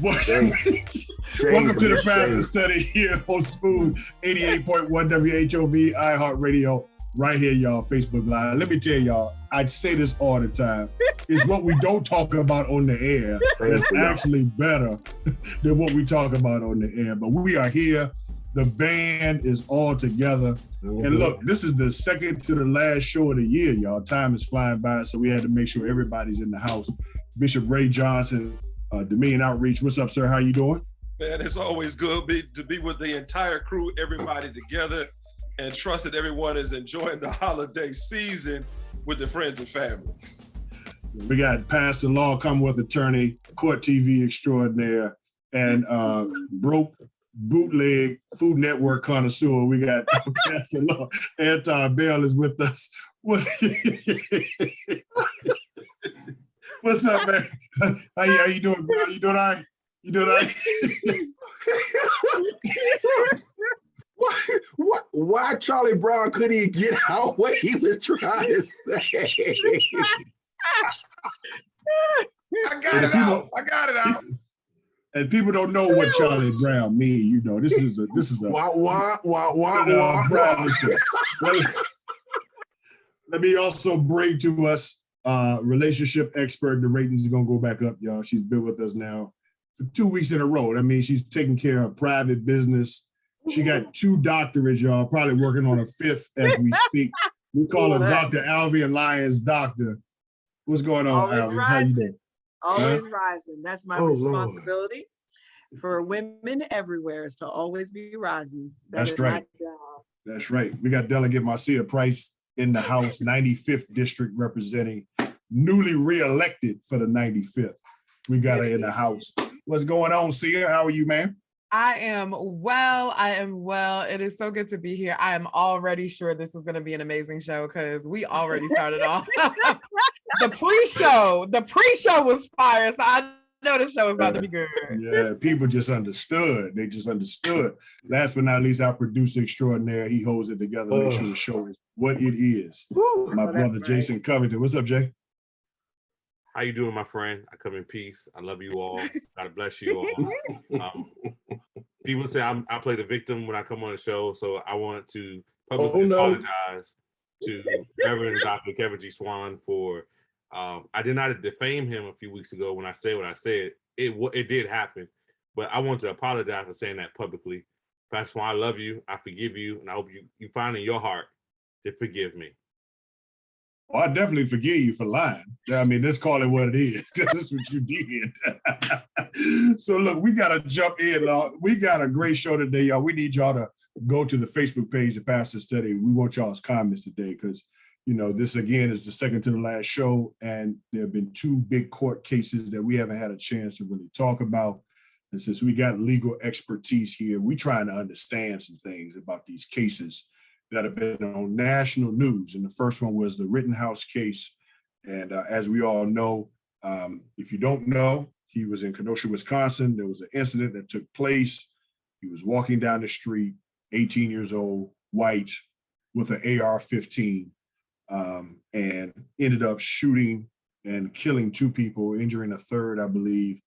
Welcome to the Pastor Study here on Smooth 88.1 WHOV iHeartRadio. Right here, y'all, Facebook Live. Let me tell y'all, I say this all the time. It's what we don't talk about on the air that's actually better than what we talk about on the air. But we are here. The band is all together. Mm-hmm. And look, this is the second to the last show of the year, y'all. Time is flying by, so we had to make sure everybody's in the house. Bishop Ray Johnson, Dominion Outreach. What's up, sir? How you doing? Man, it's always good to be with the entire crew, everybody together, and trust that everyone is enjoying the holiday season with their friends and family. We got Pastor Law, Commonwealth Attorney, Court TV extraordinaire, and broke bootleg Food Network connoisseur. We got Pastor Law. Anton Bell is with us. What's up, man? How you doing, bro? You doing all right? You doing all right? Why Charlie Brown couldn't even get out what he was trying to say? I got it out. And people don't know what Charlie Brown means. You know, this is a wah. Let me also bring to us relationship expert. The ratings are gonna go back up, y'all. She's been with us now for 2 weeks in a row. I mean, she's taking care of private business. She got 2 doctorates, y'all, probably working on a 5th as we speak. We call her Dr. Alvian Lyons Doctor. What's going on, Alvian? How you doing? Always rising. That's my responsibility for women everywhere, is to always be rising. That's right. That's right. We got Delegate Marcia Price in the House, 95th District, representing, newly reelected for the 95th. We got her in the House. What's going on, Sia? How are you, man? I am well. It is so good to be here. I am already sure this is going to be an amazing show because we already started off. The pre-show was fire, so I know the show is about to be good. Yeah, people just understood. They just understood. Last but not least, our producer extraordinaire, he holds it together, make sure the show is what it is. My brother, Jason Covington. What's up, Jay? How you doing, my friend? I come in peace. I love you all. God bless you all. People say I play the victim when I come on the show, so I want to publicly apologize to Reverend Dr. Kevin G. Swan for I did not defame him a few weeks ago when I said what I said. It did happen, but I want to apologize for saying that publicly. Pastor Swan, I love you. I forgive you, and I hope you find in your heart to forgive me. Well, I definitely forgive you for lying. I mean, let's call it what it is, because that's what you did. So look, we got to jump in. We got a great show today, y'all. We need y'all to go to the Facebook page of Pastor Study. We want y'all's comments today because, you know, this again is the second to the last show, and there have been 2 big court cases that we haven't had a chance to really talk about. And since we got legal expertise here, we trying to understand some things about these cases that have been on national news. And the first one was the Rittenhouse case. And as we all know, if you don't know, he was in Kenosha, Wisconsin. There was an incident that took place. He was walking down the street, 18 years old, white, with an AR-15, and ended up shooting and killing 2 people, injuring a third, I believe,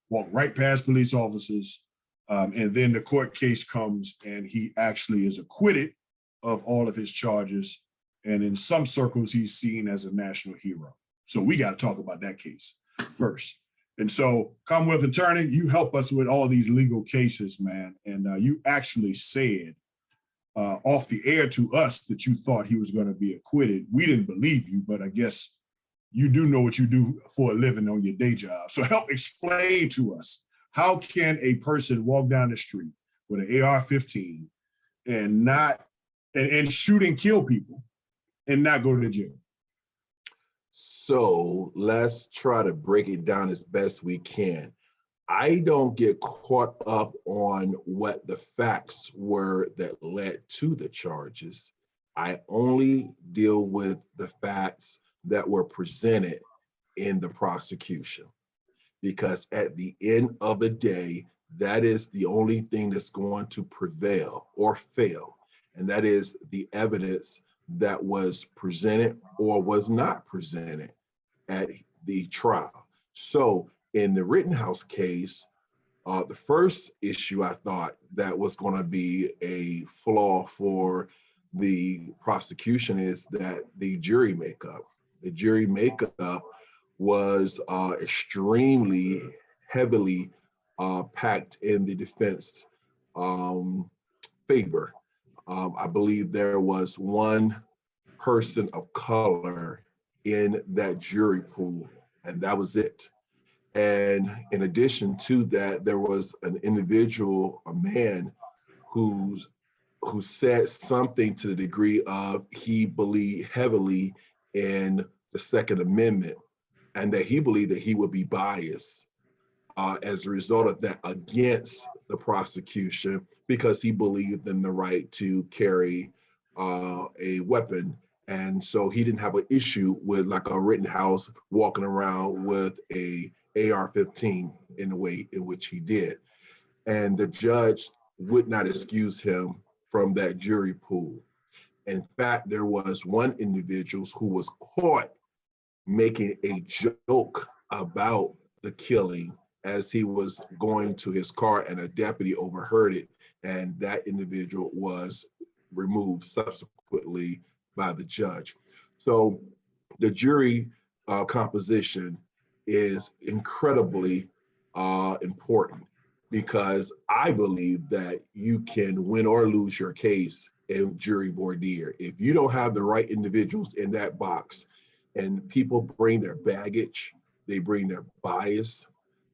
walked right past police officers. And then the court case comes and he actually is acquitted of all of his charges. And in some circles, he's seen as a national hero. So we got to talk about that case first. And so, Commonwealth Attorney, you help us with all these legal cases, man. And you actually said off the air to us that you thought he was going to be acquitted. We didn't believe you, but I guess you do know what you do for a living on your day job. So help explain to us, how can a person walk down the street with an AR-15 and shoot and kill people and not go to jail? So let's try to break it down as best we can. I don't get caught up on what the facts were that led to the charges. I only deal with the facts that were presented in the prosecution, because at the end of the day, that is the only thing that's going to prevail or fail. And that is the evidence that was presented or was not presented at the trial. So in the Rittenhouse case, The first issue I thought that was going to be a flaw for the prosecution is that the jury makeup. The jury makeup was extremely heavily packed in the defense favor. I believe there was one person of color in that jury pool, and that was it. And in addition to that, there was an individual, a man, who said something to the degree of he believed heavily in the Second Amendment, and that he believed that he would be biased as a result of that against the prosecution because he believed in the right to carry a weapon. And so he didn't have an issue with like a Rittenhouse walking around with a AR-15 in the way in which he did. And the judge would not excuse him from that jury pool. In fact, there was one individual who was caught making a joke about the killing as he was going to his car, and a deputy overheard it, and that individual was removed subsequently by the judge. So the jury composition is incredibly important because I believe that you can win or lose your case in jury voir dire. If you don't have the right individuals in that box, and people bring their baggage, they bring their bias,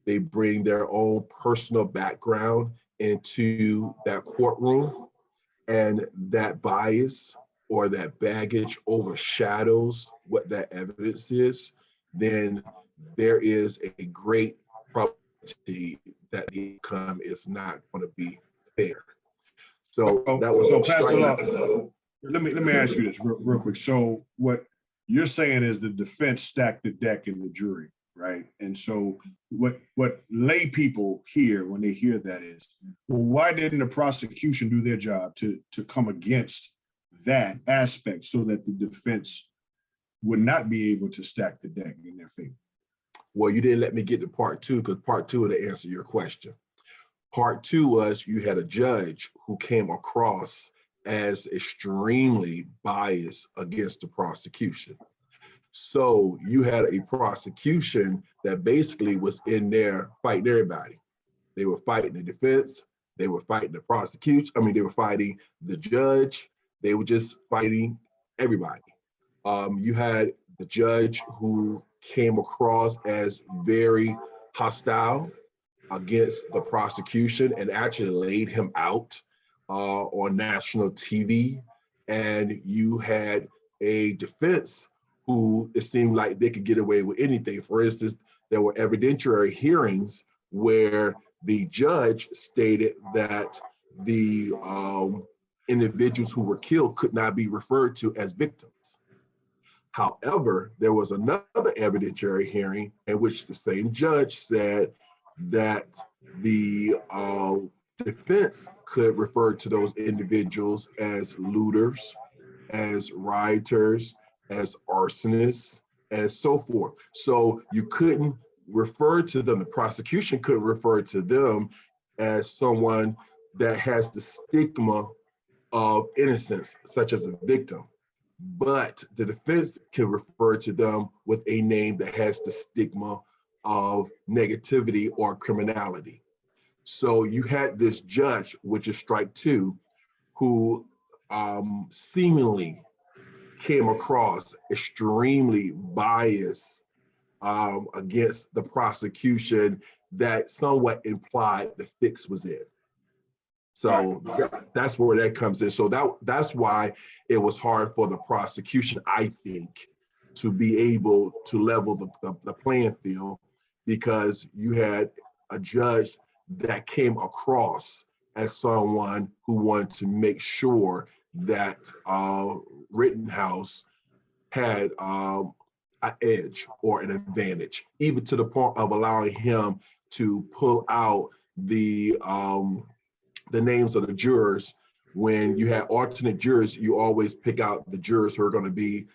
they bring their own personal background into that courtroom, and that bias or that baggage overshadows what that evidence is, then there is a great probability that the outcome is not going to be fair. So that was Pastor Law, let me ask you this real quick. So what you're saying is the defense stacked the deck in the jury, right? And so what lay people hear when they hear that is, well, why didn't the prosecution do their job to come against that aspect so that the defense would not be able to stack the deck in their favor? Well, you didn't let me get to part two, because part two would answer your question. Part two was you had a judge who came across as extremely biased against the prosecution. So you had a prosecution that basically was in there fighting everybody. They were fighting the defense, they were fighting the prosecution, they were fighting the judge, they were just fighting everybody. You had the judge who came across as very hostile against the prosecution and actually laid him out on national TV. And you had a defense who it seemed like they could get away with anything. For instance, there were evidentiary hearings where the judge stated that the individuals who were killed could not be referred to as victims. However, there was another evidentiary hearing in which the same judge said that the defense could refer to those individuals as looters, as rioters, as arsonists, and so forth. So you couldn't refer to them, the prosecution couldn't refer to them as someone that has the stigma of innocence, such as a victim. But the defense can refer to them with a name that has the stigma of negativity or criminality. So you had this judge, which is strike two, who seemingly came across extremely biased against the prosecution that somewhat implied the fix was in. So that's where that comes in. So that's why it was hard for the prosecution, I think, to be able to level the playing field, because you had a judge that came across as someone who wanted to make sure that Rittenhouse had an edge or an advantage, even to the point of allowing him to pull out the names of the jurors. When you have alternate jurors, you always pick out the jurors who are going to be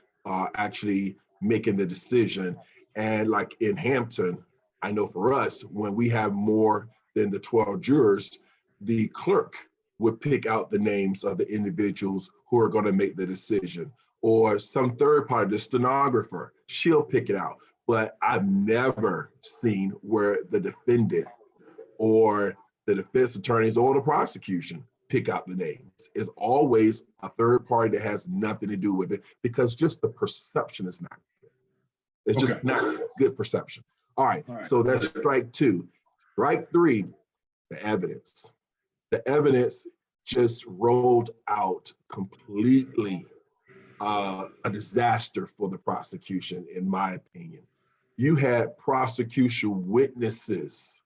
actually making the decision. And like in Hampton, I know for us, when we have more than the 12 jurors, the clerk would pick out the names of the individuals who are going to make the decision, or some third party, the stenographer, she'll pick it out. But I've never seen where the defendant or the defense attorneys or the prosecution pick out the names. It's always a third party that has nothing to do with it, because just the perception is not good. It's just not good perception. All right, so that's strike two. Strike three, the evidence. The evidence just rolled out completely a disaster for the prosecution, in my opinion. You had prosecution witnesses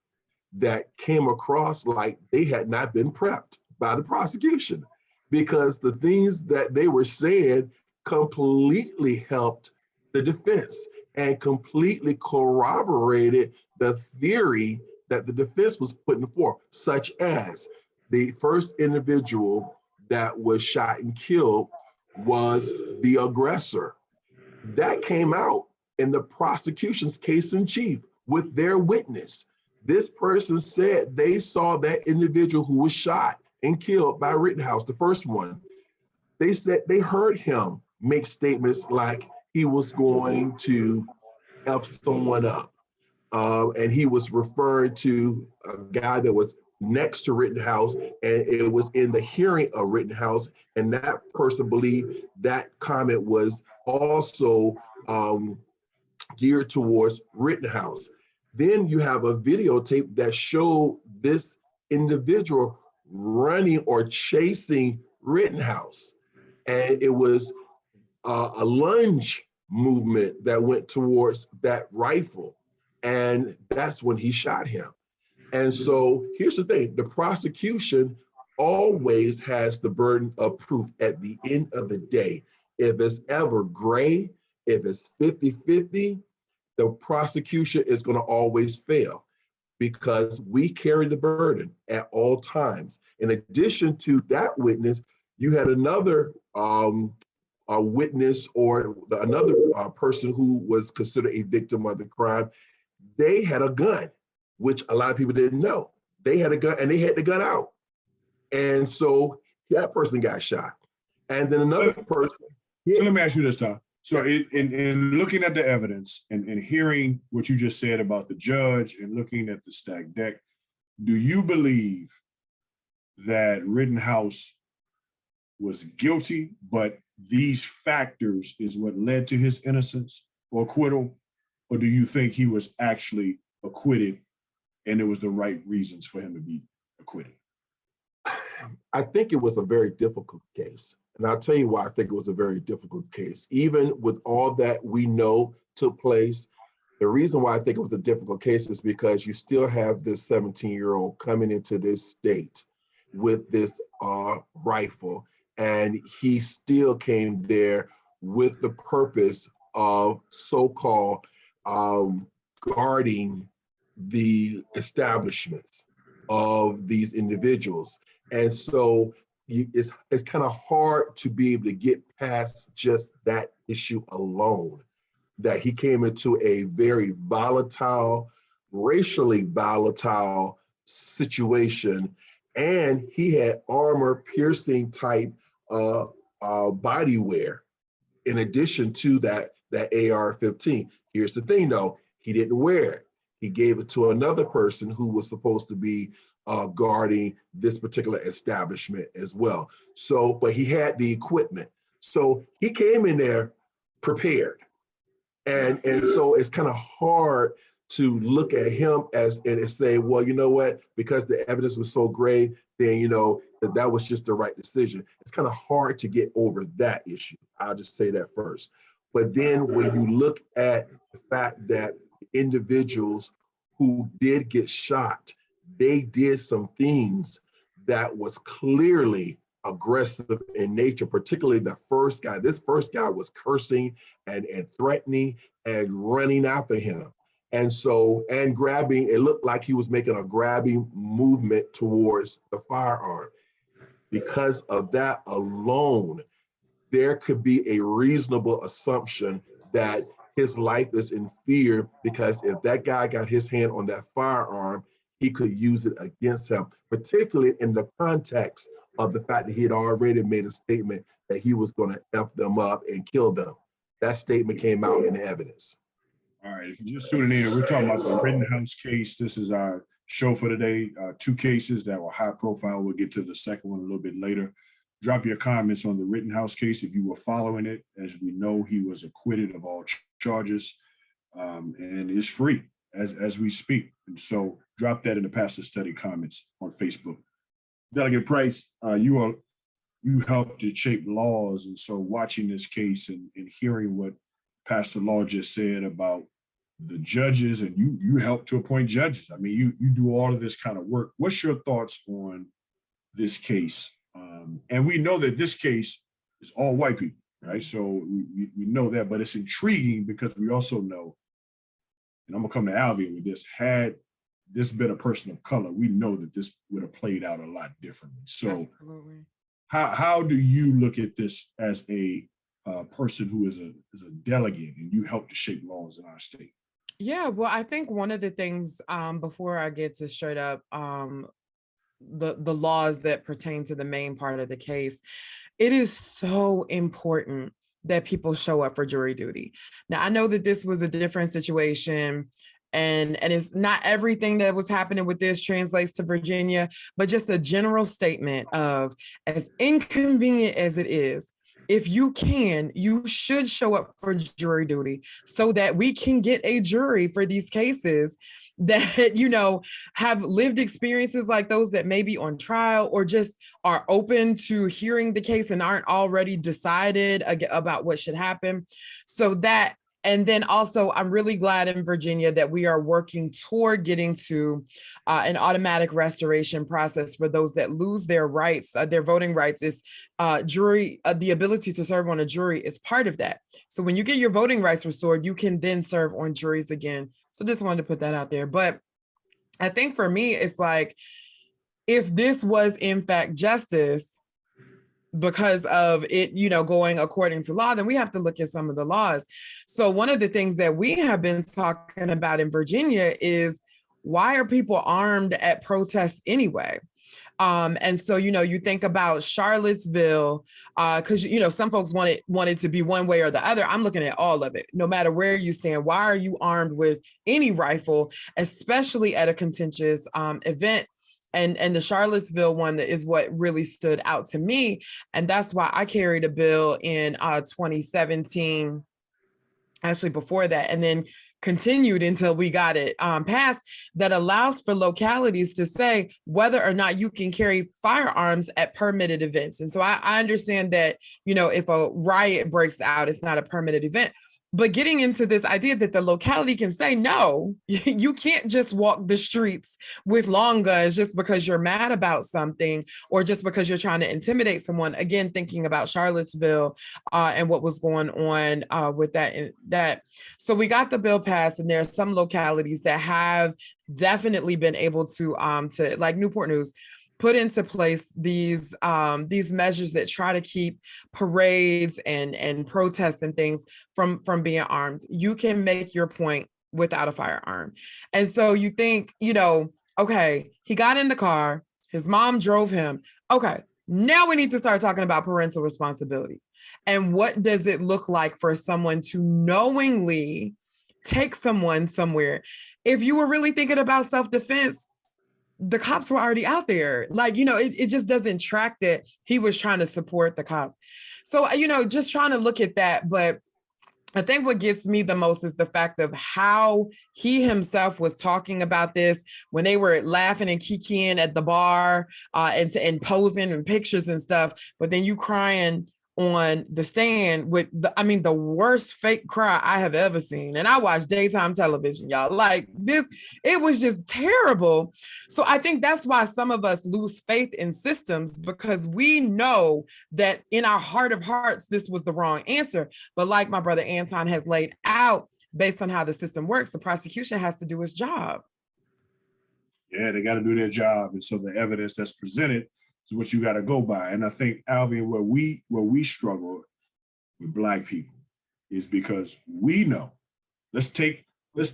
that came across like they had not been prepped by the prosecution, because the things that they were saying completely helped the defense and completely corroborated the theory that the defense was putting forth, such as the first individual that was shot and killed was the aggressor. That came out in the prosecution's case in chief with their witness. This person said they saw that individual who was shot and killed by Rittenhouse, the first one. They said they heard him make statements like he was going to F someone up. And he was referring to a guy that was next to Rittenhouse, and it was in the hearing of Rittenhouse, and that person believed that comment was also geared towards Rittenhouse. Then you have a videotape that showed this individual running or chasing Rittenhouse, and it was a lunge movement that went towards that rifle, and that's when he shot him. And so here's the thing, the prosecution always has the burden of proof at the end of the day. If it's ever gray, if it's 50-50, the prosecution is going to always fail, because we carry the burden at all times. In addition to that witness, you had another a witness or another person who was considered a victim of the crime. They had a gun, which a lot of people didn't know. They had a gun and they had the gun out. And so that person got shot. And then another person. So let me ask you this, Tom. So in looking at the evidence and hearing what you just said about the judge and looking at the stacked deck, do you believe that Rittenhouse was guilty, but these factors is what led to his innocence or acquittal? Or do you think he was actually acquitted and it was the right reasons for him to be acquitted? I think it was a very difficult case. And I'll tell you why I think it was a very difficult case. Even with all that we know took place, the reason why I think it was a difficult case is because you still have this 17-year-old coming into this state with this rifle, and he still came there with the purpose of so-called guarding the establishments of these individuals. And so it's kind of hard to be able to get past just that issue alone, that he came into a very volatile, racially volatile situation, and he had armor-piercing type body wear in addition to that AR-15. Here's the thing though, he didn't wear it. He gave it to another person who was supposed to be guarding this particular establishment as well. So, but he had the equipment. So he came in there prepared. And so it's kind of hard to look at him and say, well, you know what, because the evidence was so gray, then, you know, that was just the right decision. It's kind of hard to get over that issue. I'll just say that first. But then when you look at the fact that individuals who did get shot, they did some things that was clearly aggressive in nature, particularly the first guy. This first guy was cursing and threatening and running after him. And so, and grabbing, it looked like he was making a grabbing movement towards the firearm. Because of that alone, there could be a reasonable assumption that his life is in fear, because if that guy got his hand on that firearm, he could use it against him, particularly in the context of the fact that he had already made a statement that he was going to F them up and kill them. That statement came out in evidence. All right, if you're just tuning in, we're talking about the Rittenhouse case. This is our show for today. Two cases that were high profile. We'll get to the second one a little bit later. Drop your comments on the Rittenhouse case if you were following it. As we know, he was acquitted of all charges and is free as we speak. And so drop that in the Pastor Study comments on Facebook. Delegate Price, you helped to shape laws. And so watching this case and hearing what Pastor Law just said about the judges, and you helped to appoint judges. I mean, you do all of this kind of work. What's your thoughts on this case? And we know that this case is all white people, right? So we know that, but it's intriguing because we also know, and I'm gonna come to Alvin with this, had this been a person of color, we know that this would have played out a lot differently. So Absolutely. How do you look at this as a person who is a delegate and you help to shape laws in our state? Yeah, well, I think one of the things before I get to straight up the laws that pertain to the main part of the case, it is so important that people show up for jury duty. Now, I know that this was a different situation, and it's not everything that was happening with this translates to Virginia, but just a general statement of, as inconvenient as it is, if you can, you should show up for jury duty so that we can get a jury for these cases that, you know, have lived experiences like those that may be on trial or just are open to hearing the case and aren't already decided about what should happen. So that, and then also, I'm really glad in Virginia that we are working toward getting to an automatic restoration process for those that lose their rights, their voting rights. Is jury, the ability to serve on a jury is part of that. So when you get your voting rights restored, you can then serve on juries again. So just wanted to put that out there. But I think for me, it's like, if this was in fact justice, because of it, you know, going according to law, then we have to look at some of the laws. So one of the things that we have been talking about in Virginia is, why are people armed at protests anyway? And so, you know, you think about Charlottesville, because, you know, some folks want it to be one way or the other. I'm looking at all of it, no matter where you stand. Why are you armed with any rifle, especially at a contentious event? And the Charlottesville one is what really stood out to me. And that's why I carried a bill in 2017, actually before that, and then continued until we got it passed, that allows for localities to say whether or not you can carry firearms at permitted events. And so I understand that, you know, if a riot breaks out, it's not a permitted event. But getting into this idea that the locality can say, no, you can't just walk the streets with long guns just because you're mad about something or just because you're trying to intimidate someone. Again, thinking about Charlottesville and what was going on with that. So we got the bill passed, and there are some localities that have definitely been able to like Newport News, put into place these measures that try to keep parades and protests and things from being armed. You can make your point without a firearm. And so you think, you know, okay, he got in the car, his mom drove him. Okay, now we need to start talking about parental responsibility. And what does it look like for someone to knowingly take someone somewhere? If you were really thinking about self-defense, the cops were already out there. Like, you know, it just doesn't track that he was trying to support the cops. So, you know, just trying to look at that. But I think what gets me the most is the fact of how he himself was talking about this when they were laughing and kikiing at the bar and posing in pictures and stuff. But then you crying on the stand with the worst fake cry I have ever seen. And I watch daytime television, y'all. Like this, it was just terrible. So I think that's why some of us lose faith in systems, because we know that in our heart of hearts, this was the wrong answer. But like my brother Anton has laid out, based on how the system works, the prosecution has to do its job. Yeah, they got to do their job. And so the evidence that's presented is what you got to go by. And I think, Alvin, where we struggle with Black people is because we know, let's take the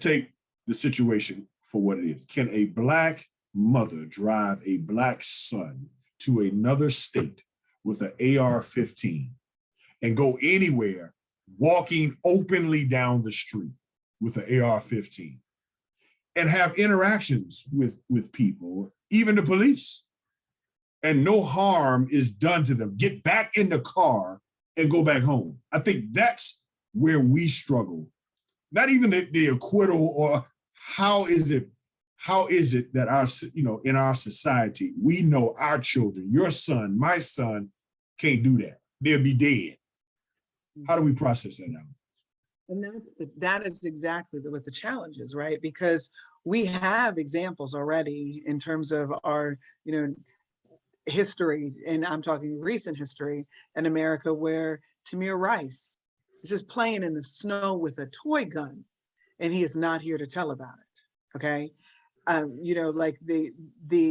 situation for what it is. Can a Black mother drive a Black son to another state with an AR-15 and go anywhere walking openly down the street with an AR-15 and have interactions with people, even the police, and no harm is done to them, get back in the car and go back home? I think that's where we struggle. Not even the acquittal, or how is it that our, in our society, we know our children, your son, my son, can't do that. They'll be dead. How do we process that now? And that is exactly what the challenge is, right? Because we have examples already in terms of our, history, and I'm talking recent history in America, where Tamir Rice is just playing in the snow with a toy gun, and he is not here to tell about it. Okay, like the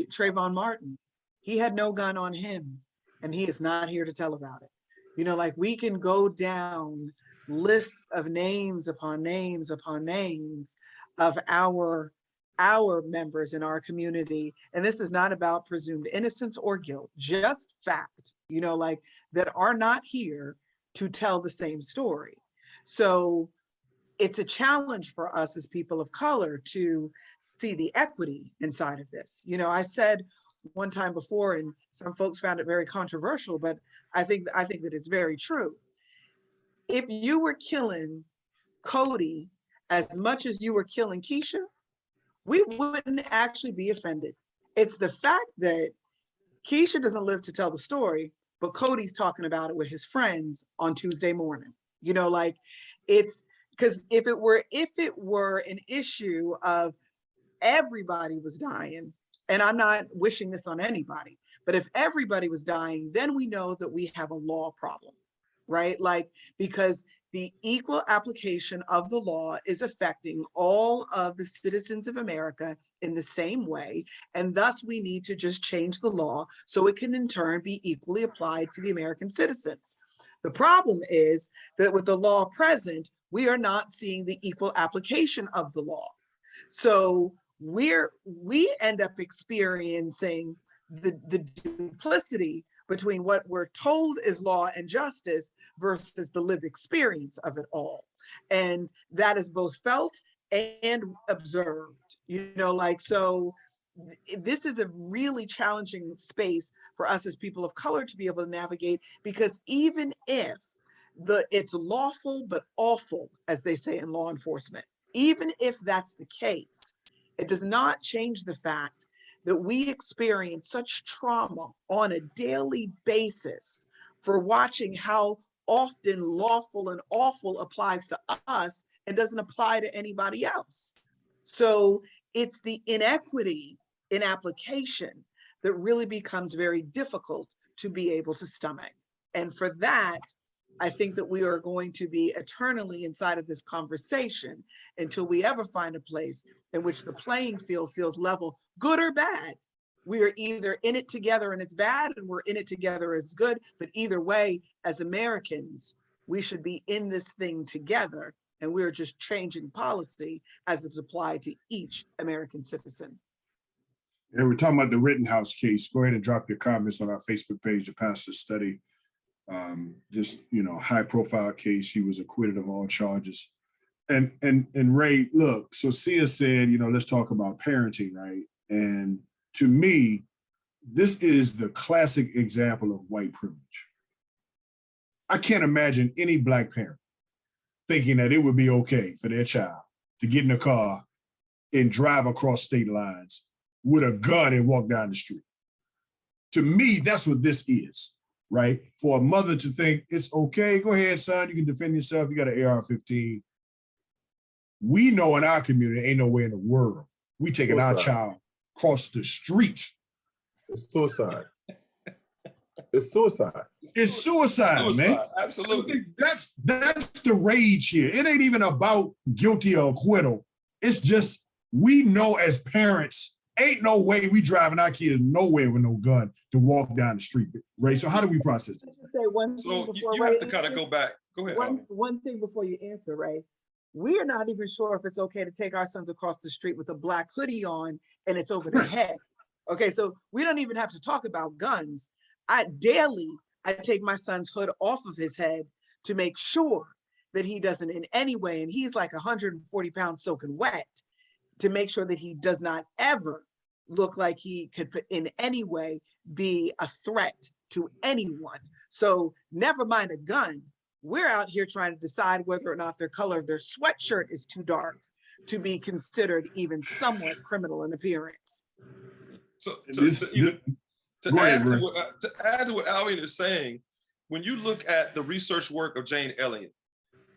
Trayvon Martin, he had no gun on him, and he is not here to tell about it. Like we can go down lists of names upon names upon names of our members in our community. And this is not about presumed innocence or guilt, just fact, like that are not here to tell the same story. So it's a challenge for us as people of color to see the equity inside of this. I said one time before, and some folks found it very controversial, but I think that it's very true. If you were killing Cody as much as you were killing Keisha, we wouldn't actually be offended. It's the fact that Keisha doesn't live to tell the story, but Cody's talking about it with his friends on Tuesday morning. Like it's because if it were an issue of everybody was dying, and I'm not wishing this on anybody, but if everybody was dying, then we know that we have a law problem, right? Like, because the equal application of the law is affecting all of the citizens of America in the same way. And thus we need to just change the law so it can in turn be equally applied to the American citizens. The problem is that with the law present, we are not seeing the equal application of the law. So we end up experiencing the duplicity between what we're told is law and justice versus the lived experience of it all. And that is both felt and observed, so this is a really challenging space for us as people of color to be able to navigate, because even if it's lawful but awful, as they say in law enforcement, even if that's the case, it does not change the fact that we experience such trauma on a daily basis for watching how often lawful and awful applies to us and doesn't apply to anybody else. So it's the inequity in application that really becomes very difficult to be able to stomach. And for that, I think that we are going to be eternally inside of this conversation until we ever find a place in which the playing field feels level, good or bad. We are either in it together and it's bad, and we're in it together, it's good. But either way, as Americans, we should be in this thing together, and we're just changing policy as it's applied to each American citizen. And we're talking about the Rittenhouse case. Go ahead and drop your comments on our Facebook page, The Pastor Study. High profile case. He was acquitted of all charges. And Ray, look, so Sia said, let's talk about parenting, right? And to me, this is the classic example of white privilege. I can't imagine any Black parent thinking that it would be okay for their child to get in a car and drive across state lines with a gun and walk down the street. To me, that's what this is, right? For a mother to think it's okay, go ahead, son, you can defend yourself, you got an AR-15. We know in our community, ain't no way in the world we taking our child across the street. It's suicide. It's suicide. It's suicide, man. Absolutely. That's the rage here. It ain't even about guilty or acquittal. It's just, we know as parents, ain't no way we driving our kids nowhere with no gun to walk down the street, right? So how do we process it? So you have to kind of go back. Go ahead. One thing before you answer, Ray. We are not even sure if it's okay to take our sons across the street with a black hoodie on and it's over their head. Okay, so we don't even have to talk about guns. I take my son's hood off of his head to make sure that he doesn't in any way, and he's like 140 pounds soaking wet, to make sure that he does not ever look like he could in any way be a threat to anyone. So never mind a gun. We're out here trying to decide whether or not their color of their sweatshirt is too dark to be considered even somewhat criminal in appearance. So, Go ahead, Greg. to add to what Alvin is saying, when you look at the research work of Jane Elliott,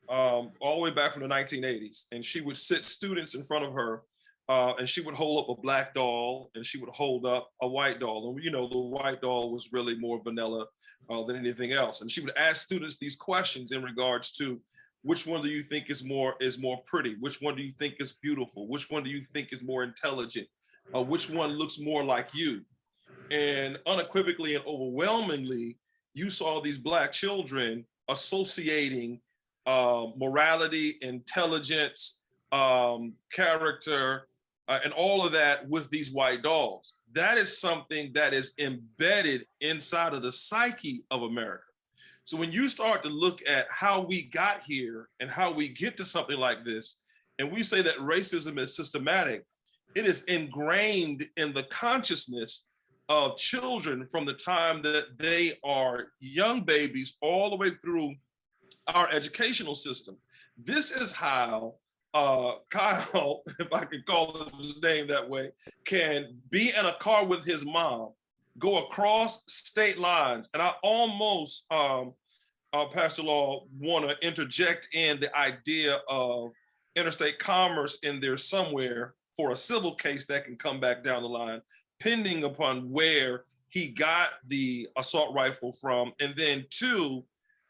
all the way back from the 1980s, and she would sit students in front of her, and she would hold up a black doll, and she would hold up a white doll. And the white doll was really more vanilla than anything else. And she would ask students these questions in regards to, which one do you think is more pretty? Which one do you think is beautiful? Which one do you think is more intelligent? Which one looks more like you? And unequivocally and overwhelmingly, you saw these Black children associating morality, intelligence, character, and all of that with these white dolls. That is something that is embedded inside of the psyche of America. So when you start to look at how we got here and how we get to something like this, and we say that racism is systematic, it is ingrained in the consciousness of children from the time that they are young babies all the way through our educational system. This is how Kyle, if I could call his name that way, can be in a car with his mom, go across state lines. And I almost, Pastor Law, want to interject in the idea of interstate commerce in there somewhere for a civil case that can come back down the line, pending upon where he got the assault rifle from, and then two,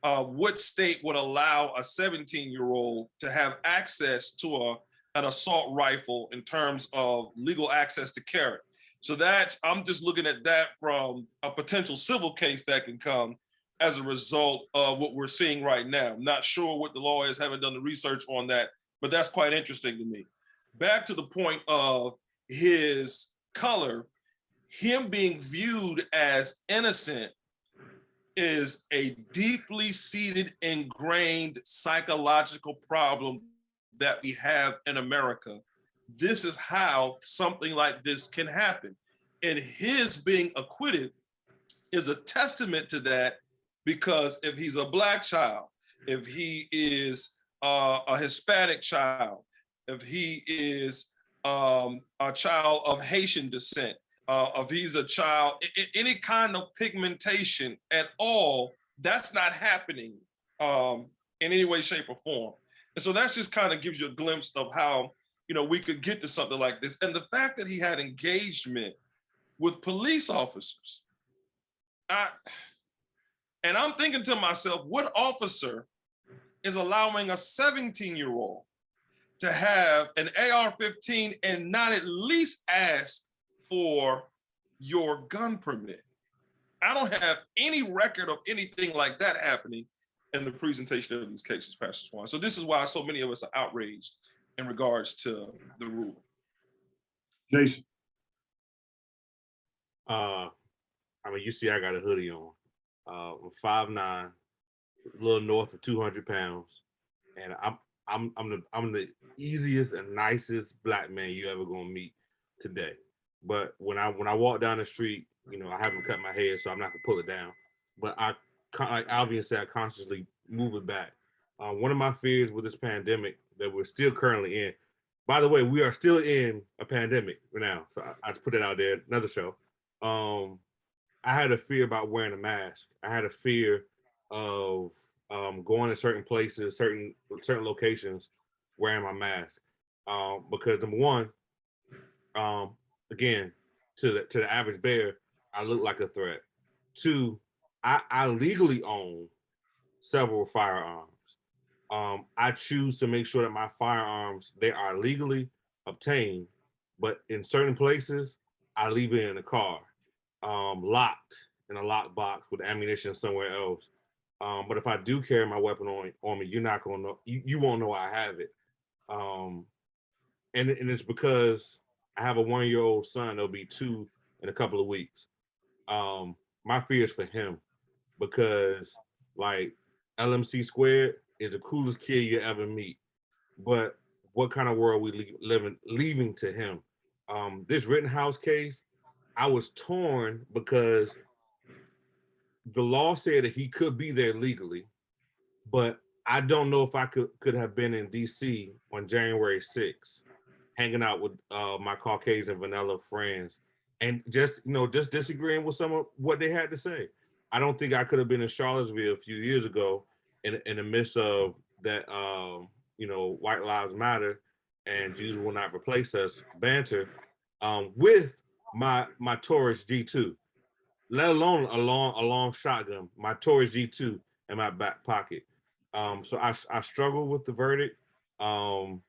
what state would allow a 17-year-old to have access to an assault rifle in terms of legal access to carry. So I'm just looking at that from a potential civil case that can come as a result of what we're seeing right now. I'm not sure what the law is, haven't done the research on that, but that's quite interesting to me. Back to the point of his color, him being viewed as innocent is a deeply seated, ingrained psychological problem that we have in America. This is how something like this can happen. And his being acquitted is a testament to that, because if he's a Black child, if he is a Hispanic child, if he is a child of Haitian descent, if he's a child, any kind of pigmentation at all, that's not happening in any way, shape, or form. And so that just kind of gives you a glimpse of how, we could get to something like this. And the fact that he had engagement with police officers. And I'm thinking to myself, what officer is allowing a 17-year-old to have an AR-15 and not at least ask for your gun permit? I don't have any record of anything like that happening in the presentation of these cases, Pastor Swan. So this is why so many of us are outraged in regards to the rule. Jason. You see I got a hoodie on. I'm 5'9", a little north of 200 pounds, and I'm the easiest and nicest Black man you ever gonna meet today. But when I walk down the street, I haven't cut my hair, so I'm not gonna pull it down. But like Alvin said, I consciously move it back. One of my fears with this pandemic that we're still currently in. By the way, we are still in a pandemic right now, so I just put it out there. Another show. I had a fear about wearing a mask. I had a fear of going to certain places, certain locations, wearing my mask, because number one, again, to the average bear, I look like a threat. Two, I legally own several firearms. I choose to make sure that my firearms, they are legally obtained, but in certain places, I leave it in the car, locked in a locked box with ammunition somewhere else. But if I do carry my weapon on me, you're not gonna know. You won't know I have it. And it's because I have a 1-year-old son. There'll be 2 in a couple of weeks. My fear is for him because like LMC squared is the coolest kid you ever meet. But what kind of world we leaving to him? This Rittenhouse case, I was torn because the law said that he could be there legally, but I don't know if I could have been in DC on January 6th, hanging out with my Caucasian vanilla friends and just disagreeing with some of what they had to say. I don't think I could have been in Charlottesville a few years ago in the midst of that, White Lives Matter and Jews will not replace us banter with my Taurus G2, let alone a long shotgun, my Taurus G2 in my back pocket. So I struggle with the verdict. And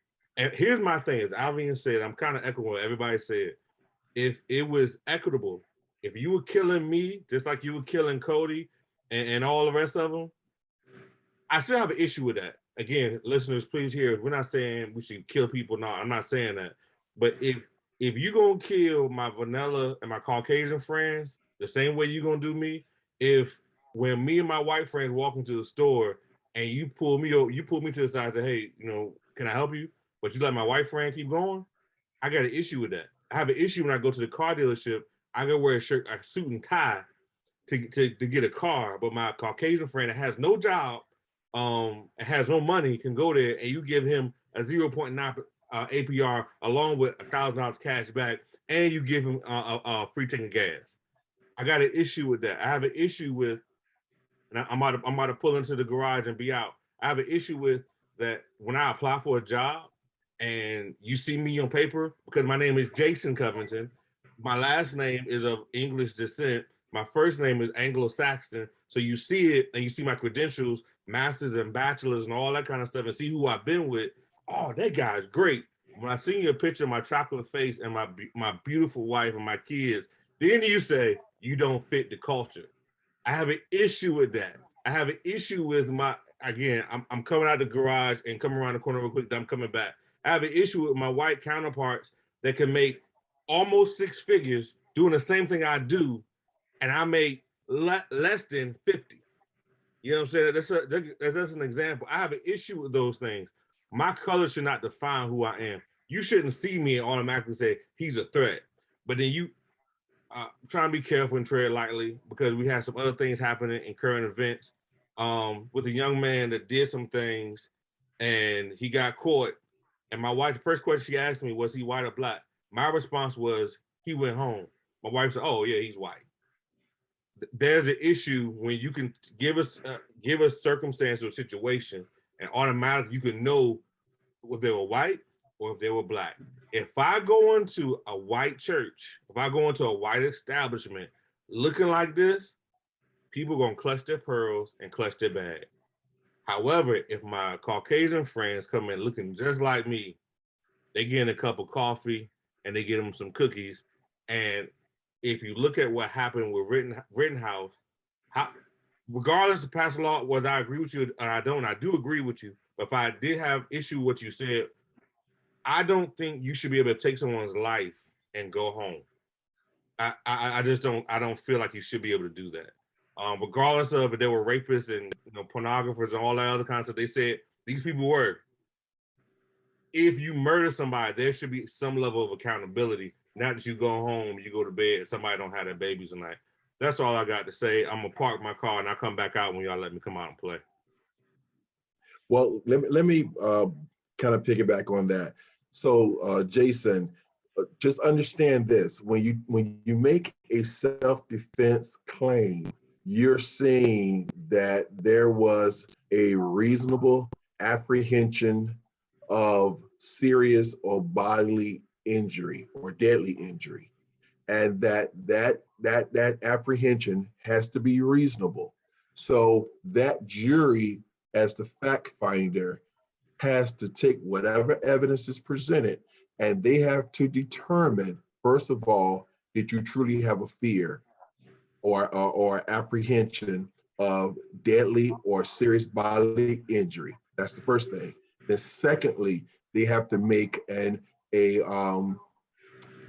here's my thing, as Alvin said, I'm kind of echoing what everybody said. If it was equitable, if you were killing me, just like you were killing Cody and all the rest of them, I still have an issue with that. Again, listeners, please hear, we're not saying we should kill people. No, I'm not saying that. But if you're going to kill my vanilla and my Caucasian friends the same way you're going to do me, when me and my white friends walk into the store and you pull me to the side and say, hey, can I help you? But you let my white friend keep going, I got an issue with that. I have an issue when I go to the car dealership, I go wear a suit and tie to get a car, but my Caucasian friend that has no job, has no money, can go there and you give him a 0.9 APR along with $1,000 cash back, and you give him a free tank of gas. I got an issue with that. I have an issue with, and I'm about to pull into the garage and be out. I have an issue with that when I apply for a job and you see me on paper, because my name is Jason Covington, my last name is of English descent, my first name is Anglo-Saxon, so you see it and you see my credentials, masters and bachelors and all that kind of stuff, and see who I've been with. Oh, that guy's great. When I see your picture of my chocolate face and my beautiful wife and my kids, then you say you don't fit the culture. I have an issue with that. I have an issue with I'm coming out the garage and coming around the corner real quick, then I'm coming back. I have an issue with my white counterparts that can make almost 6 figures doing the same thing I do, and I make less than 50. You know what I'm saying? That's an example. I have an issue with those things. My color should not define who I am. You shouldn't see me and automatically say he's a threat. But then you try and be careful and tread lightly, because we have some other things happening in current events with a young man that did some things and he got caught. And my wife, the first question she asked me was, he white or black? My response was, he went home. My wife said, oh yeah, he's white. There's an issue when you can give us circumstance or situation, and automatically you can know if they were white or if they were black. If I go into a white church, if I go into a white establishment looking like this, people are gonna clutch their pearls and clutch their bag. However, if my Caucasian friends come in looking just like me, they get a cup of coffee and they get them some cookies. And if you look at what happened with Rittenhouse, regardless of past law, whether I agree with you or I don't, I do agree with you. But if I did have issue with what you said, I don't think you should be able to take someone's life and go home. I just don't. I don't feel like you should be able to do that. Regardless of if they were rapists and pornographers and all that other kind of stuff, they said these people were. If you murder somebody, there should be some level of accountability. Not that you go home, you go to bed, somebody don't have their babies tonight. That's all I got to say. I'm gonna park my car and I'll come back out when y'all let me come out and play. Well, let me kind of piggyback on that. So, Jason, just understand this: when you make a self-defense claim, you're saying that there was a reasonable apprehension of serious or bodily injury or deadly injury, and that apprehension has to be reasonable. So that jury, as the fact finder, has to take whatever evidence is presented, and they have to determine, first of all, did you truly have a fear or apprehension of deadly or serious bodily injury? That's the first thing. Then secondly, they have to make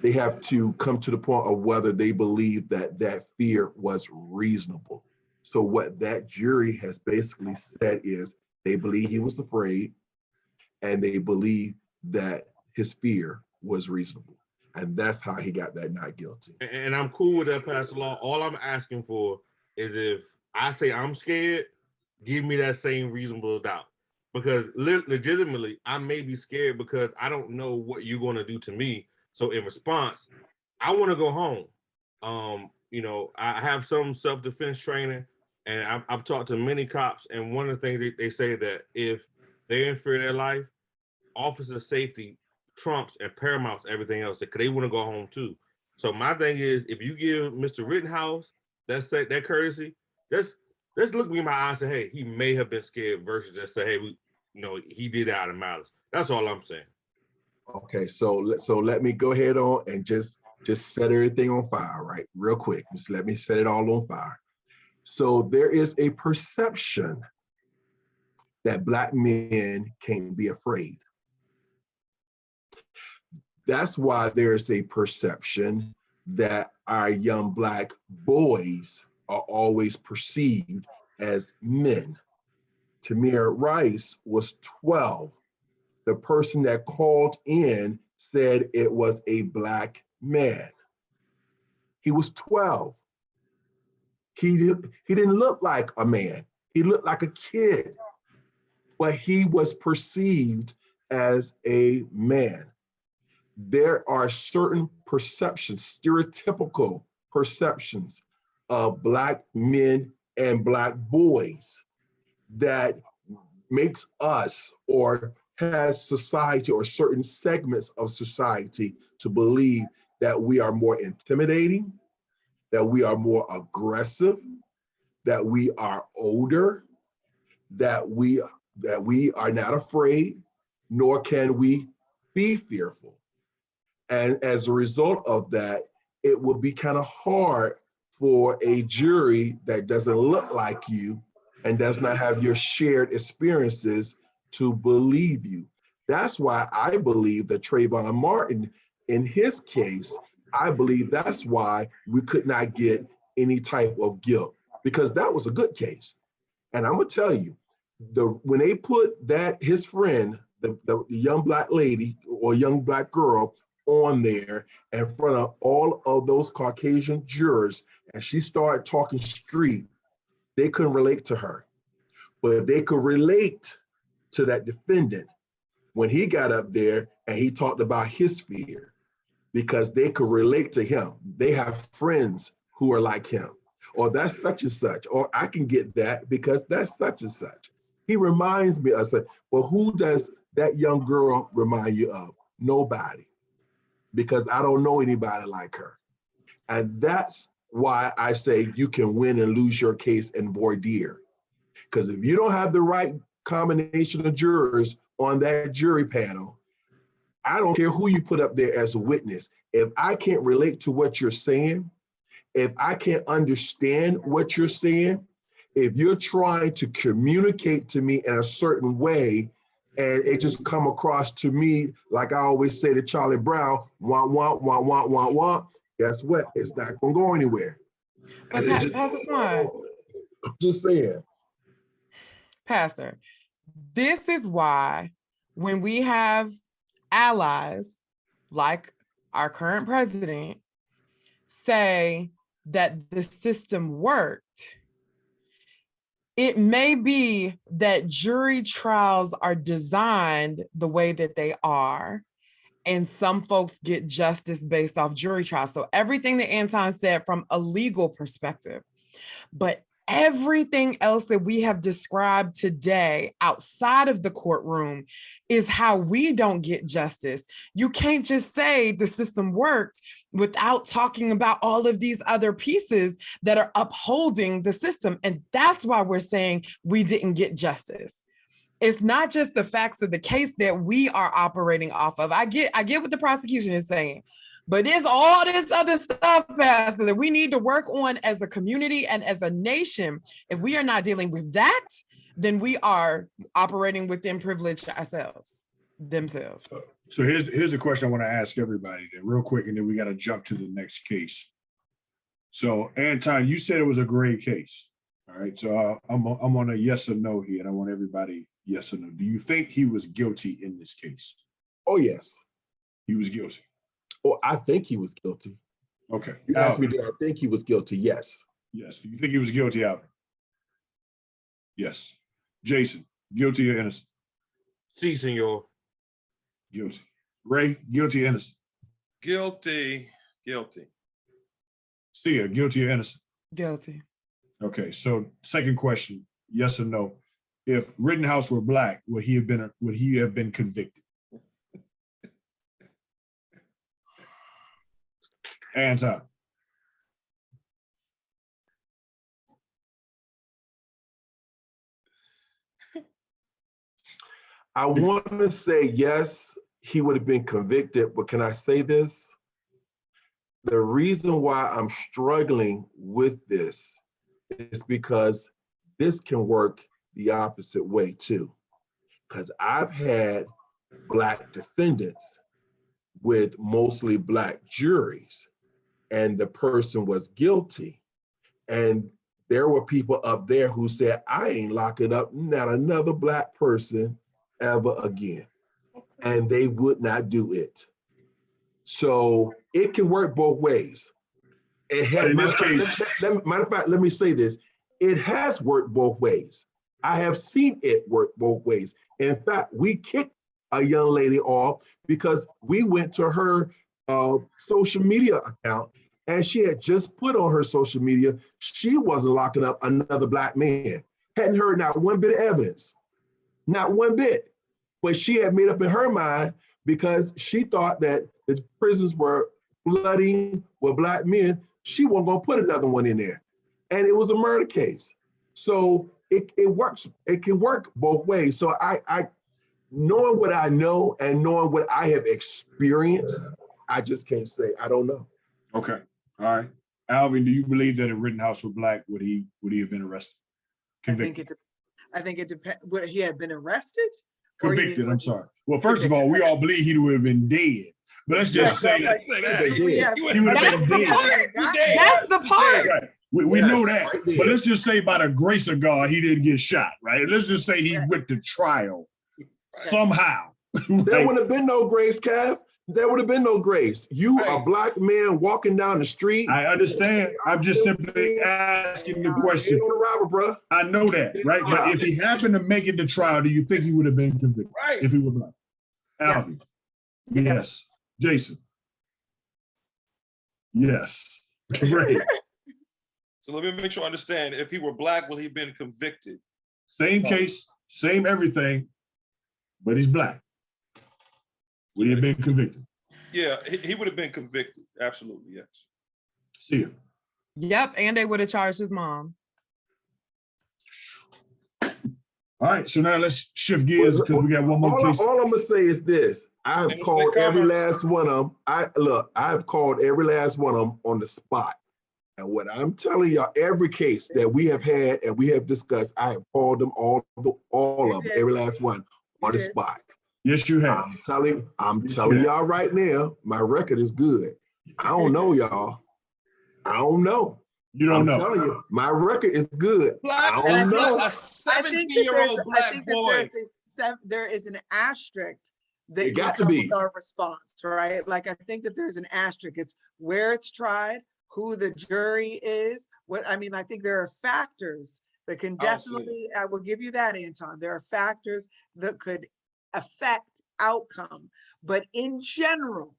They have to come to the point of whether they believe that that fear was reasonable. So what that jury has basically said is they believe he was afraid and they believe that his fear was reasonable. And that's how he got that not guilty. And I'm cool with that, Pastor Law. All I'm asking for is if I say I'm scared, give me that same reasonable doubt. Because legitimately, I may be scared because I don't know what you're going to do to me. So in response, I want to go home. I have some self-defense training, and I've talked to many cops, and one of the things they say that if they're in fear of their life, officer safety trumps and paramounts everything else, because they want to go home too. So my thing is, if you give Mr. Rittenhouse that courtesy, let's look me in my eyes and say, hey, he may have been scared versus just say, hey, he did it out of malice. That's all I'm saying. Okay, so let me go ahead on and just set everything on fire, right? Real quick, just let me set it all on fire. So there is a perception that Black men can't be afraid. That's why there's a perception that our young Black boys are always perceived as men. Tamir Rice was 12. The person that called in said it was a Black man. He was 12. He didn't look like a man. He looked like a kid, but he was perceived as a man. There are certain perceptions, stereotypical perceptions of Black men and Black boys that makes us or has society or certain segments of society to believe that we are more intimidating, that we are more aggressive, that we are older, that we are not afraid, nor can we be fearful. And as a result of that, it would be kind of hard for a jury that doesn't look like you and does not have your shared experiences to believe you. That's why I believe that Trayvon Martin, in his case, I believe that's why we could not get any type of guilt, because that was a good case. And I'm gonna tell you, when they put his friend, the young Black lady or young Black girl on there in front of all of those Caucasian jurors, and she started talking street, they couldn't relate to her, but they could relate to that defendant when he got up there and he talked about his fear, because they could relate to him. They have friends who are like him, or that's such and such, or I can get that because that's such and such. He reminds me, I said, well, who does that young girl remind you of? Nobody, because I don't know anybody like her. And that's why I say you can win and lose your case in voir dire. Because if you don't have the right combination of jurors on that jury panel, I don't care who you put up there as a witness. If I can't relate to what you're saying, if I can't understand what you're saying, if you're trying to communicate to me in a certain way, and it just come across to me, like I always say to Charlie Brown, wah, wah, wah, wah, wah, wah, guess what? It's not gonna go anywhere. But Pastor Swan, I'm just saying. Pastor, this is why when we have allies like our current president say that the system worked, it may be that jury trials are designed the way that they are, and some folks get justice based off jury trials. So everything that Anton said from a legal perspective, but everything else that we have described today outside of the courtroom is how we don't get justice. You can't just say the system worked without talking about all of these other pieces that are upholding the system. And that's why we're saying we didn't get justice. It's not just the facts of the case that we are operating off of. I get what the prosecution is saying, but there's all this other stuff, Pastor, that we need to work on as a community and as a nation. If we are not dealing with that, then we are operating within privilege themselves. So here's the question I want to ask everybody then, real quick, and then we got to jump to the next case. So, Anton, you said it was a gray case. All right. So I'm on a yes or no here, and I want everybody yes or no. Do you think he was guilty in this case? Oh, yes. He was guilty. Oh, I think he was guilty. Okay. You asked me, do I think he was guilty? Yes. Yes. Do you think he was guilty, Alvin? Yes. Jason, guilty or innocent? Si, senor. Guilty. Ray, guilty or innocent? Guilty. Guilty. Sia, guilty or innocent? Guilty. Okay, so second question, yes or no? If Rittenhouse were black, would he have been convicted? Hands up. I want to say yes, he would have been convicted, but can I say this? The reason why I'm struggling with this is because this can work the opposite way too. Because I've had Black defendants with mostly Black juries, and the person was guilty. And there were people up there who said, I ain't locking up not another Black person ever again. And they would not do it. So it can work both ways. It has, in this case, matter of fact, let me say this. It has worked both ways. I have seen it work both ways. In fact, we kicked a young lady off because we went to her social media account, and she had just put on her social media she wasn't locking up another Black man. Hadn't heard not one bit of evidence, not one bit. But she had made up in her mind because she thought that the prisons were flooding with Black men. She wasn't gonna put another one in there. And it was a murder case. So it works, it can work both ways. So I knowing what I know and knowing what I have experienced, I just can't say, I don't know. Okay, all right. Alvin, do you believe that if Rittenhouse were black, would he have been arrested? Convicted. I think it depends. Would he have been arrested? Convicted, I'm sorry. Well, first of all, we all believe he would have been dead. But let's just say that. He would have been dead. That's the part. Right. We know that. Right, but let's just say by the grace of God, he didn't get shot, right? Let's just say he went to trial somehow. There would have been no grace, Kev. There would have been no grace. You, a Black man walking down the street. I understand. I'm just simply asking the question. On the robber, bro. I know that, right? But if he happened to make it to trial, do you think he would have been convicted? Right. If he were black? Alvin. Yes. Jason. Yes. Great. So let me make sure I understand. If he were black, would he have been convicted? Same case, same everything, but he's black. Would he have been convicted? Yeah, he would have been convicted. Absolutely, yes. See you. Yep, and they would have charged his mom. All right, so now let's shift gears because we got one more case. All I'm gonna say is this: I have called every last one of them. I've called every last one of them on the spot. And what I'm telling y'all, every case that we have had and we have discussed, I have called them all of them, every last one on the spot. Yes, you have. I'm telling y'all right now, my record is good. I don't know, y'all. I don't know. You don't know. I'm telling you, my record is good. I don't know. A 17-year-old black boy. There is an asterisk that it got to be with our response, right? Like I think that there's an asterisk. It's where it's tried, who the jury is. I think there are factors that can definitely. I will give you that, Anton. There are factors that could affect outcome, but in general,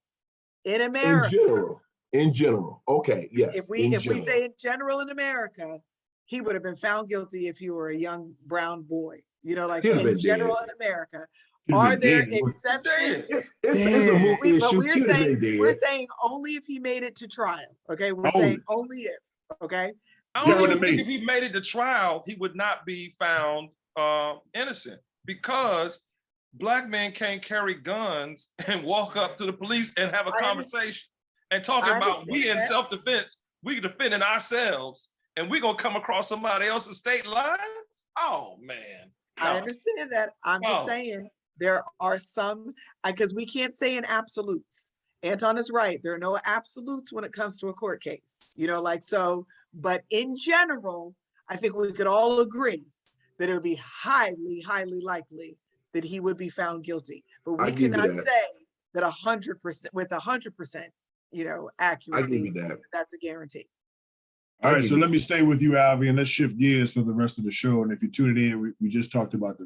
in America, in general, okay, yes. If we say in general in America, he would have been found guilty if he were a young brown boy. You know, like in general in America. Are there exceptions? It's a moot issue. We're saying only if he made it to trial. Okay, we're saying only if. Okay. I don't even think if he made it to trial, he would not be found innocent, because Black men can't carry guns and walk up to the police and have a conversation and talk about we in self-defense, we defending ourselves, and we're gonna come across somebody else's state lines. Oh man. I understand that. I'm just saying There are some, because we can't say in absolutes. Anton is right. There are no absolutes when it comes to a court case, like so. But in general, I think we could all agree that it would be highly, highly likely that he would be found guilty. But we cannot say that 100% with 100%, accuracy. I give you that. That's a guarantee. All right, so let me stay with you, Alvy, and let's shift gears for the rest of the show. And if you're tuning in, we just talked about the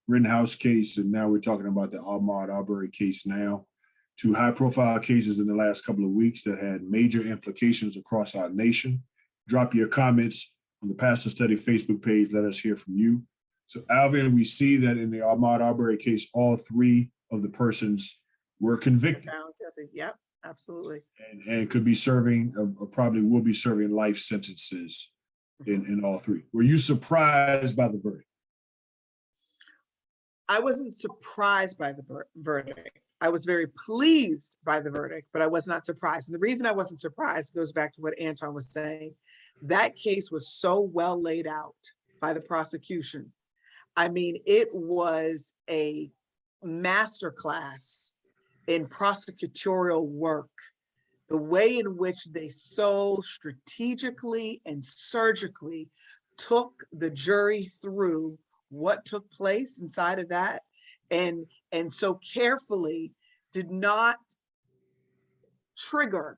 Rittenhouse case, and now we're talking about the Ahmaud Arbery case now. Two high-profile cases in the last couple of weeks that had major implications across our nation. Drop your comments on the Pastor Study Facebook page. Let us hear from you. So, Alvin, we see that in the Ahmaud Arbery case, all three of the persons were convicted. Yep. Absolutely. And could be serving, or probably will be serving life sentences in all three. Were you surprised by the verdict? I wasn't surprised by the verdict. I was very pleased by the verdict, but I was not surprised. And the reason I wasn't surprised goes back to what Anton was saying. That case was so well laid out by the prosecution. I mean, it was a masterclass in prosecutorial work, the way in which they so strategically and surgically took the jury through what took place inside of that, and so carefully did not trigger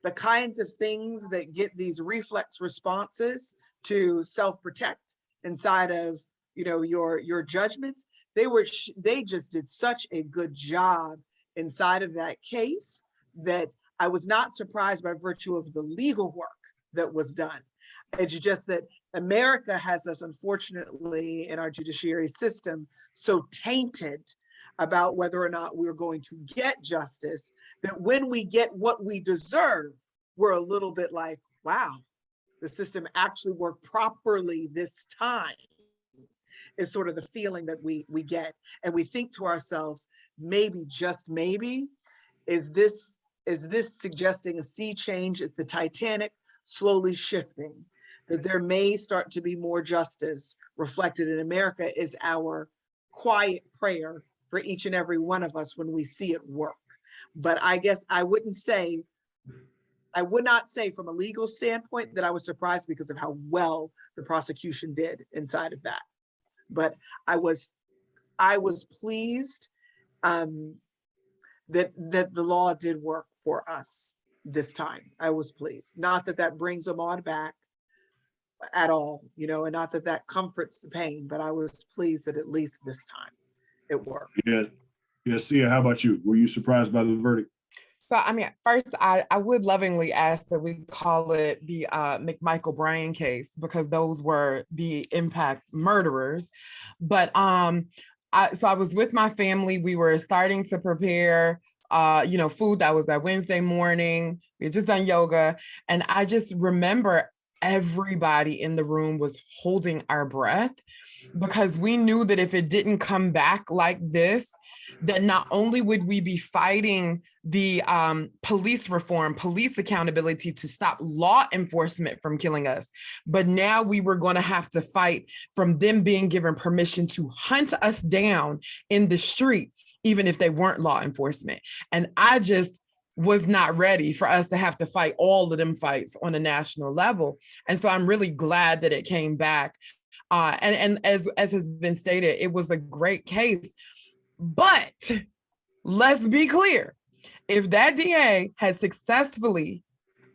the kinds of things that get these reflex responses to self-protect inside of your judgments. They just did such a good job inside of that case that I was not surprised by virtue of the legal work that was done. It's just that America has us, unfortunately, in our judiciary system, so tainted about whether or not we're going to get justice, that when we get what we deserve, we're a little bit like, wow, the system actually worked properly this time, is sort of the feeling that we get. And we think to ourselves, maybe, just maybe, is this suggesting a sea change? Is the Titanic slowly shifting? That there may start to be more justice reflected in America is our quiet prayer for each and every one of us when we see it work. But I guess I would not say from a legal standpoint that I was surprised because of how well the prosecution did inside of that. But I was pleased that the law did work for us this time. I was pleased. Not that brings Ahmaud back at all, and not that comforts the pain, but I was pleased that at least this time it worked. Yeah, Sia, how about you? Were you surprised by the verdict? So, I mean, first, I would lovingly ask that we call it the McMichael Bryan case, because those were the impact murderers. But so I was with my family. We were starting to prepare, food. That was that Wednesday morning. We had just done yoga. And I just remember everybody in the room was holding our breath, because we knew that if it didn't come back like this, that not only would we be fighting the police reform, police accountability to stop law enforcement from killing us, but now we were going to have to fight from them being given permission to hunt us down in the street, even if they weren't law enforcement. And I just was not ready for us to have to fight all of them fights on a national level. And so I'm really glad that it came back. And as has been stated, it was a great case. But let's be clear, if that DA had successfully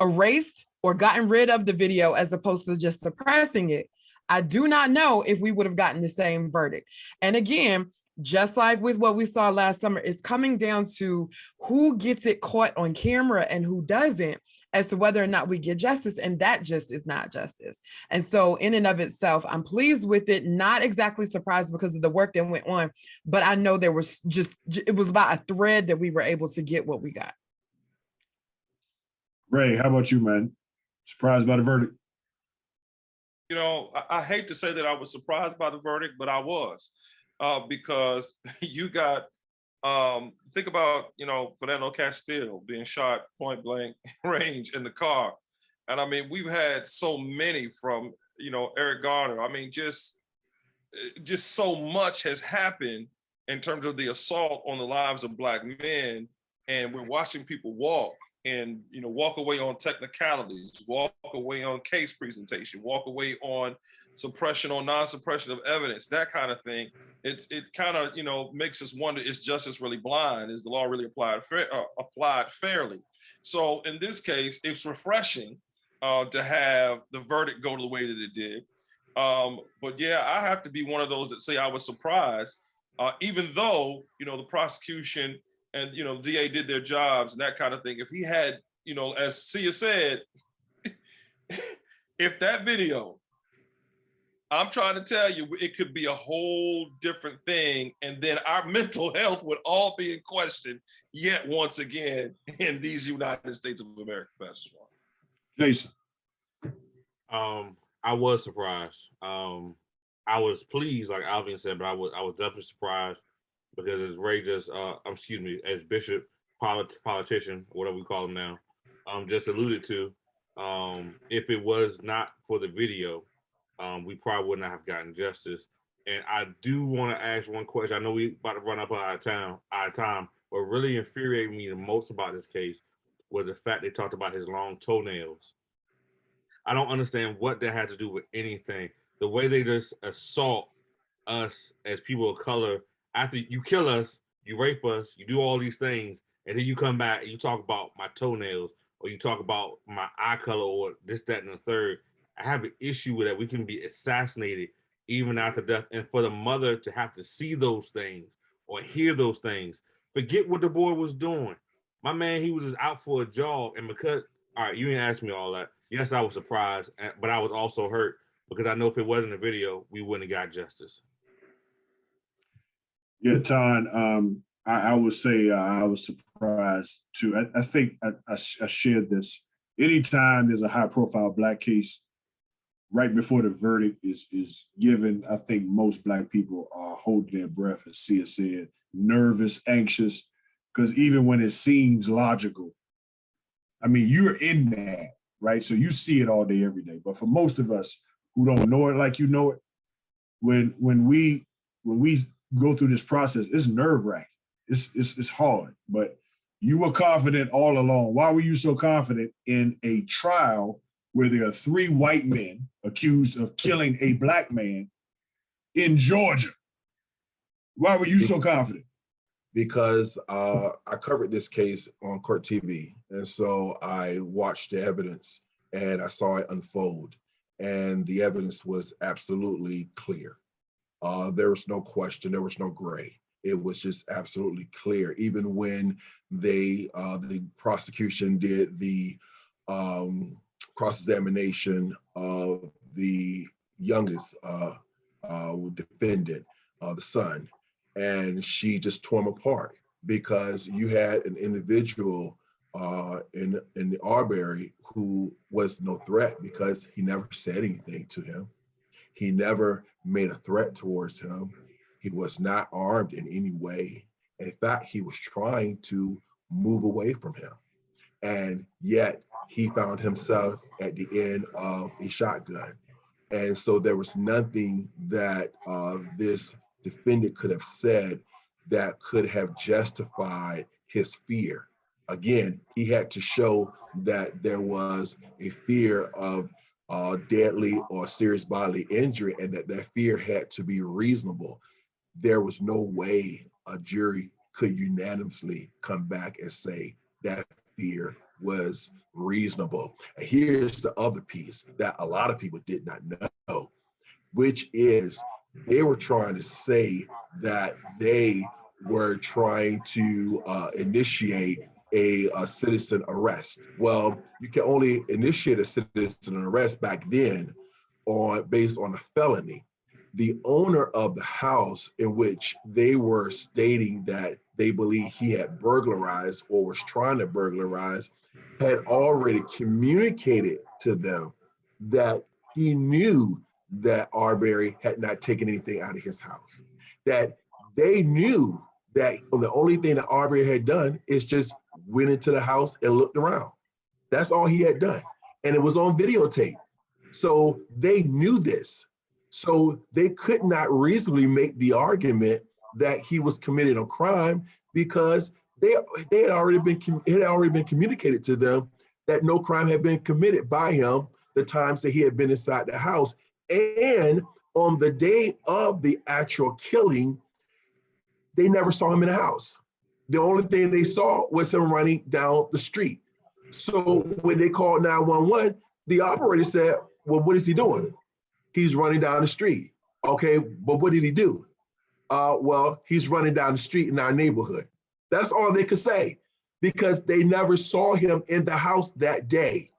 erased or gotten rid of the video as opposed to just suppressing it, I do not know if we would have gotten the same verdict. And again, just like with what we saw last summer, it's coming down to who gets it caught on camera and who doesn't, as to whether or not we get justice. And that just is not justice. And so in and of itself, I'm pleased with it, not exactly surprised because of the work that went on, but I know there was it was about a thread that we were able to get what we got. Ray, how about you, man? Surprised by the verdict? I hate to say that I was surprised by the verdict, but I was, because you got, think about, Fernando Castillo being shot point blank range in the car. And I mean, we've had so many from, Eric Garner. I mean, just so much has happened in terms of the assault on the lives of Black men, and we're watching people walk and walk away on technicalities, walk away on case presentation, walk away on suppression or non-suppression of evidence, that kind of thing. It kind of makes us wonder: is justice really blind? Is the law really applied fairly? So in this case, it's refreshing to have the verdict go the way that it did. But yeah, I have to be one of those that say I was surprised, even though the prosecution and the DA did their jobs and that kind of thing. If he had, as Sia said, if that video, I'm trying to tell you, it could be a whole different thing, and then our mental health would all be in question yet once again in these United States of America, Pastor Swan. Jason. I was surprised. I was pleased, like Alvin said, but I was definitely surprised because as Ray just, as Bishop, politician, whatever we call him now, just alluded to, if it was not for the video, we probably would not have gotten justice. And I do want to ask one question. I know we about to run up out of time. What really infuriated me the most about this case was the fact they talked about his long toenails. I don't understand what that had to do with anything. The way they just assault us as people of color, after you kill us, you rape us, you do all these things, and then you come back and you talk about my toenails, or you talk about my eye color, or this, that, and the third. I have an issue with that. We can be assassinated even after death. And for the mother to have to see those things or hear those things, forget what the boy was doing. My man, he was just out for a jog. And because, all right, you didn't ask me all that. Yes, I was surprised, but I was also hurt because I know if it wasn't a video, we wouldn't have got justice. Yeah, Ton, I would say I was surprised too. I think I shared this. Anytime there's a high profile Black case, right before the verdict is given, I think most Black people are holding their breath, as Sia said, nervous, anxious, because even when it seems logical, I mean, you're in that, right? So you see it all day, every day. But for most of us who don't know it like you know it, when we go through this process, it's nerve-wracking. It's hard, but you were confident all along. Why were you so confident in a trial where there are 3 white men accused of killing a Black man in Georgia? Why were you so confident? Because I covered this case on Court TV. And so I watched the evidence and I saw it unfold. And the evidence was absolutely clear. There was no question, there was no gray. It was just absolutely clear. Even when the prosecution did the cross-examination of the youngest defendant, the son, and she just tore him apart because you had an individual in the Arbery who was no threat because he never said anything to him. He never made a threat towards him. He was not armed in any way. In fact, he was trying to move away from him. And yet he found himself at the end of a shotgun. And so there was nothing that this defendant could have said that could have justified his fear. Again, he had to show that there was a fear of deadly or serious bodily injury and that fear had to be reasonable. There was no way a jury could unanimously come back and say that fear was reasonable. And here's the other piece that a lot of people did not know, which is they were trying to say that they were trying to initiate a citizen arrest. Well, you can only initiate a citizen arrest back then based on a felony. The owner of the house in which they were stating that they believe he had burglarized or was trying to burglarize had already communicated to them that he knew that Arbery had not taken anything out of his house, that they knew that the only thing that Arbery had done is just went into the house and looked around. That's all he had done. And it was on videotape. So they knew this. So they could not reasonably make the argument that he was committing a crime because it had already been communicated to them that no crime had been committed by him the times that he had been inside the house. And on the day of the actual killing, they never saw him in the house. The only thing they saw was him running down the street. So when they called 911, the operator said, well, what is he doing? He's running down the street. Okay, but what did he do? Well, he's running down the street in our neighborhood. That's all they could say because they never saw him in the house that day.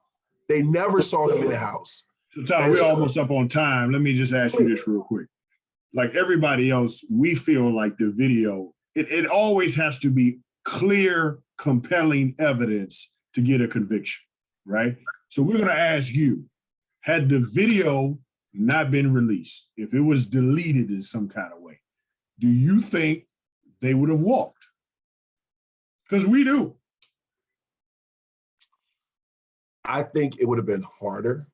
They never saw him in the house. So Tom, we're almost up on time. Let me just ask you this real quick. Like everybody else, we feel like the video, it always has to be clear, compelling evidence to get a conviction, right? So we're going to ask you, had the video not been released, if it was deleted in some kind of way, do you think they would have walked? Because we do. I think it would have been harder.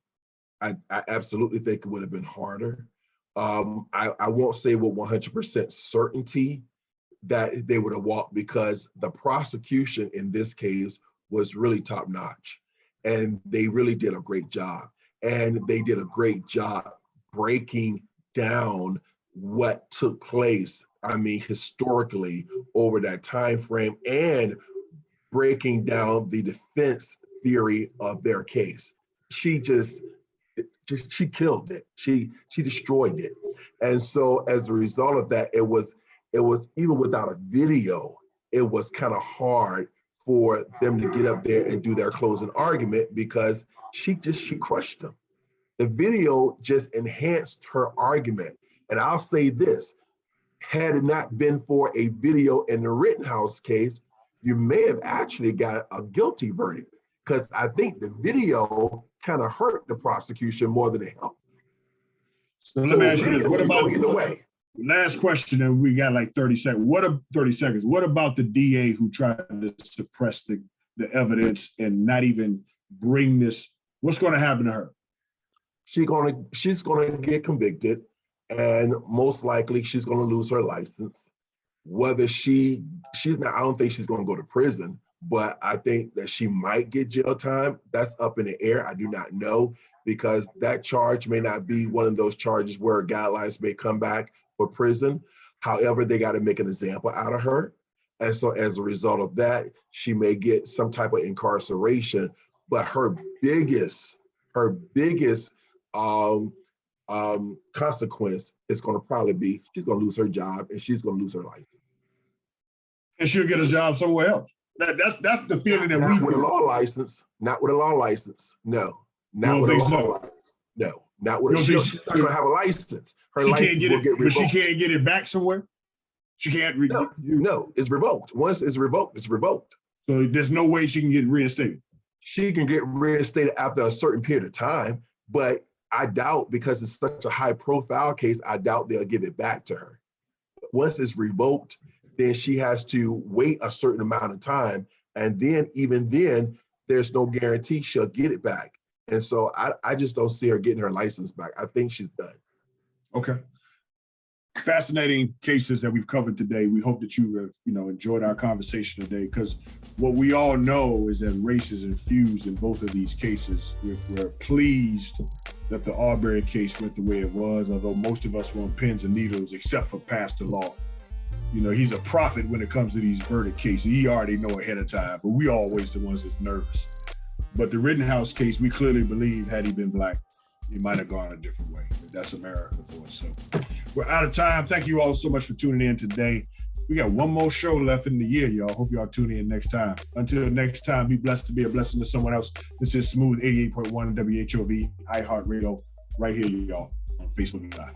I absolutely think it would have been harder. I won't say with 100% certainty that they would have walked because the prosecution in this case was really top notch and they really did a great job. And they did a great job breaking down what took place, historically over that time frame and breaking down the defense theory of their case. She killed it. She destroyed it. And so as a result of that, it was even without a video, it was kind of hard for them to get up there and do their closing argument because she crushed them. The video just enhanced her argument. And I'll say this, had it not been for a video in the Rittenhouse case, you may have actually got a guilty verdict because I think the video kind of hurt the prosecution more than it helped. So let me ask you this, what about either way? Last question, and we got like 30 seconds. 30 seconds. What about the DA who tried to suppress the evidence and not even bring this? What's going to happen to her? She's gonna get convicted, and most likely she's gonna lose her license. Whether she's not, I don't think she's gonna go to prison, but I think that she might get jail time. That's up in the air. I do not know because that charge may not be one of those charges where guidelines may come back for prison. However, they got to make an example out of her. And so as a result of that, she may get some type of incarceration, but her biggest consequence is going to probably be she's going to lose her job and she's going to lose her life. And she'll get a job somewhere else. That's the feeling that not with a law license. Not with a law license. No. Not with a law license. No. Not with she's not going to have a license. Her license will get revoked. But she can't get it back somewhere? She can't? No, it's revoked. Once it's revoked, it's revoked. So there's no way she can get reinstated? She can get reinstated after a certain period of time, but I doubt, because it's such a high profile case, I doubt they'll give it back to her. Once it's revoked, then she has to wait a certain amount of time. And then even then, there's no guarantee she'll get it back. And so I just don't see her getting her license back. I think she's done. Okay. Fascinating cases that we've covered today. We hope that you have, enjoyed our conversation today, because what we all know is that race is infused in both of these cases. We're pleased that the Arbery case went the way it was, although most of us were on pins and needles, except for Pastor Law. He's a prophet when it comes to these verdict cases. He already know ahead of time, but we always the ones that's nervous. But the Rittenhouse case, we clearly believe had he been Black, he might have gone a different way. That's America for us. So we're out of time. Thank you all so much for tuning in today. We got one more show left in the year, y'all. Hope y'all tune in next time. Until next time, be blessed to be a blessing to someone else. This is Smooth 88.1 WHOV iHeartRadio right here, y'all, on Facebook Live.